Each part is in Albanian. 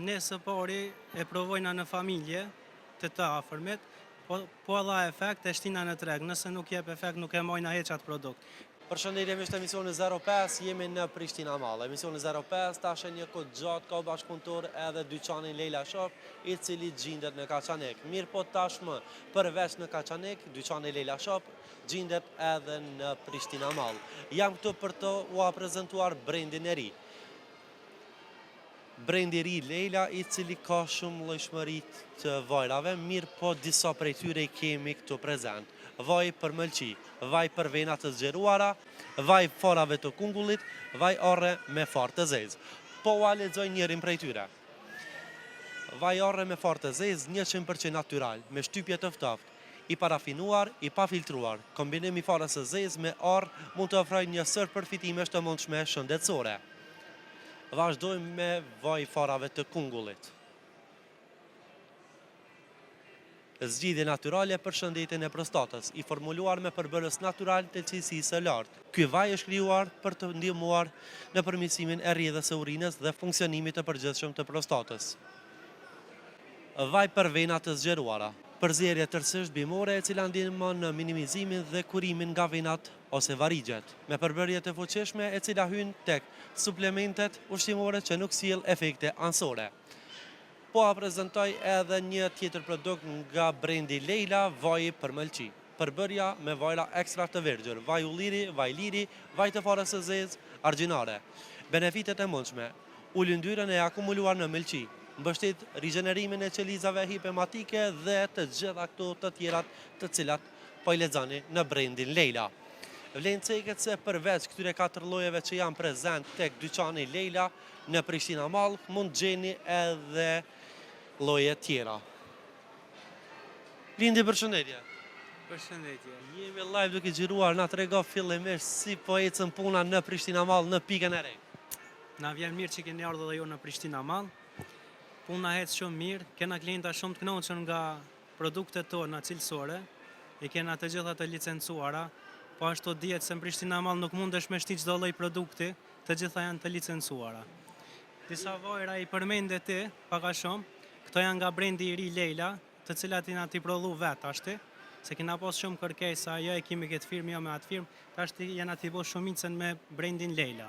Ne së pari e provojna në familje, të të afërmit, po dha efekt e shtina në treg. Nëse nuk jep efekt, nuk e mojna heq atë produkt. Përshëndetje, është emisioni 05, jemi në Prishtina Mall. Emisioni 05 tash e një kohë gjatë ka bashkëpunëtor edhe dyqanin Leila Shop, i cili gjendet në Kaçanek. Mirë po tashmë, përveç në Kaçanek, dyqani Leila Shop gjendet edhe në Prishtina Mall. Jam këtu për të ua prezantuar brendin e ri. Brendi i ri Leila, i cili ka shumë llojshmëri të vajrave, mirë po disa prej tyre i kemi këtu prezent. Vaj për mëlçi, vaj për vena të zgjeruara, vaj forave të kungullit, vaj orre me far të zezë. Po ua lexoj njërin prej tyre. Vaj orre me far të zezë, 100% natyral, me shtypje të ftoftë, i parafinuar, i pafiltruar. Kombinimi i farës së zezë me orr mund të ofrojë një sër përfitimesh të mundshme shëndetësore. Vazhdojmë me vaj farave të kungullit. Zgjidhje natyrale për shëndetin e prostatës, i formuluar me përbërës natyral të cilësisë së lartë. Ky vaj është krijuar për të ndihmuar në përmirësimin e rrjedhës së urinës dhe funksionimit të përgjithshëm të prostatës. Vaj për vena të zgjeruara, përzierje tërësisht bimore e cila ndihmon në minimizimin dhe kurimin nga venat ose varigjet, me përbërje të fuqishme e cila hyn tek suplementet ushqimore që nuk sjell efekte anësore. Po a prezentoj edhe një tjetër produkt nga brendi Leila, vaji për mëlçi. Përbërja me vajra ekstra të vergjër, vaj ulliri, vaj liri, vaj të farës së zezë, argjinare. Benefitet e mundshme, ulin yndyrën e akumuluar në mëlçi, mbështet rigjenerimin e qelizave hipematike dhe të gjitha këto të tjerat të cilat po i lexoni në brendin Leila. Vlen ceket se përveç këtyre 4 llojeve që janë prezent tek dyqani Leila në Prishtina Mall, mund gjeni edhe lloje tjera. Lindi, përshëndetje. Përshëndetje. Jemi live duke xhiruar, na trego fillimisht si po ecën puna në Prishtina Mall në pikën e re. Na vjen mirë që keni ardhur dhe ju në Prishtina Mall. Puna ec shumë mirë, kena klienta shumë të kënaqur nga produktet tona cilësore, i kena të gjitha të licencuara, po ashtu dihet se në Prishtina Mall nuk mundesh me shti çdo lloj produkti, të gjitha janë të licencuara. Disa vajra i përmende ti, pak a shumë, këto janë nga brendi i ri Leila, të cilat i na ti prodhu vetë ashti, se kena pas shumë kërkesa, jo e kemi këtë firmë, jo me atë firmë, tashti jena ti bo shumicën me brendin Leila.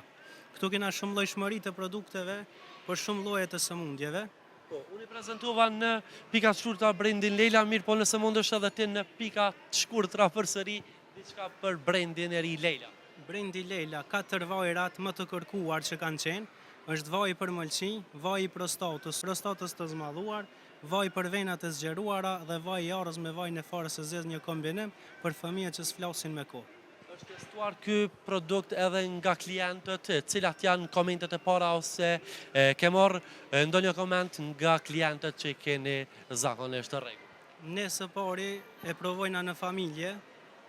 Këtu kena shumë llojshmëri të produkteve, për shumë lloje të sëmundjeve. Po, unë i prezentova në pika të shkurtra brendin Leila, mirë po nëse mundesh edhe ti në pika të shkurtra përsëri diçka për brendin e ri Leila. Brendi Leila, 4 vajrat më të kërkuar që kanë qenë, është vaj për mëlçi, vaj i prostatës të zmadhuar, vaj për venat të zgjeruara dhe vaj i arrës me vaj në farës së zezë, një kombinim për fëmijët që s'flasin me kohë. Është testuar ky produkt edhe nga klientët, cilat janë komentet e para ose ke marrë ndonjë koment nga klientët që keni zakonisht të rregull? Ne së pari e provojna në familje,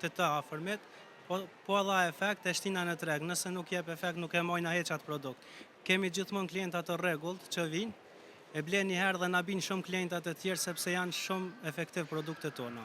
të të afërmit, po dha efekt e shtina në treg. Nëse nuk jep efekt, nuk e mojna heq atë produkt. Kemi gjithmonë klienta të rregullt që vinë, e blen një herë dhe na bin shumë klienta të tjerë sepse janë shumë efektiv produktet tona.